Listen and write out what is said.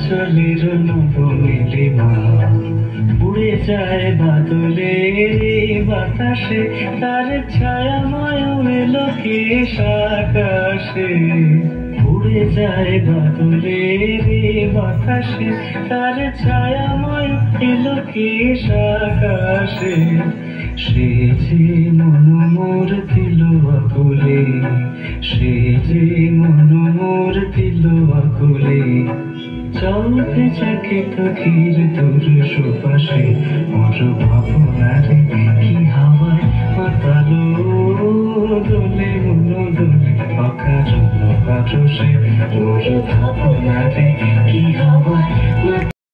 চলের নবনীলিমা উড়ে যায় বাদলের বাতাসে, তার ছায়াময় এলো কেশ আকাশে। উড়ে যায় বাদলের বাতাসে, তার ছায়াময় এলো কেশ আকাশে। সে যে মন মোর দিল আকুলে, সে যে মন মোর দিল আকুলে। চলতে চাকে তকির তোর সুপাশে, মোর ভাবনারে কি হাওয়ায় মাতালো দোলে মন দোলে অকারণ কাটসে। মোর ভাবনারে কি হাওয়ায়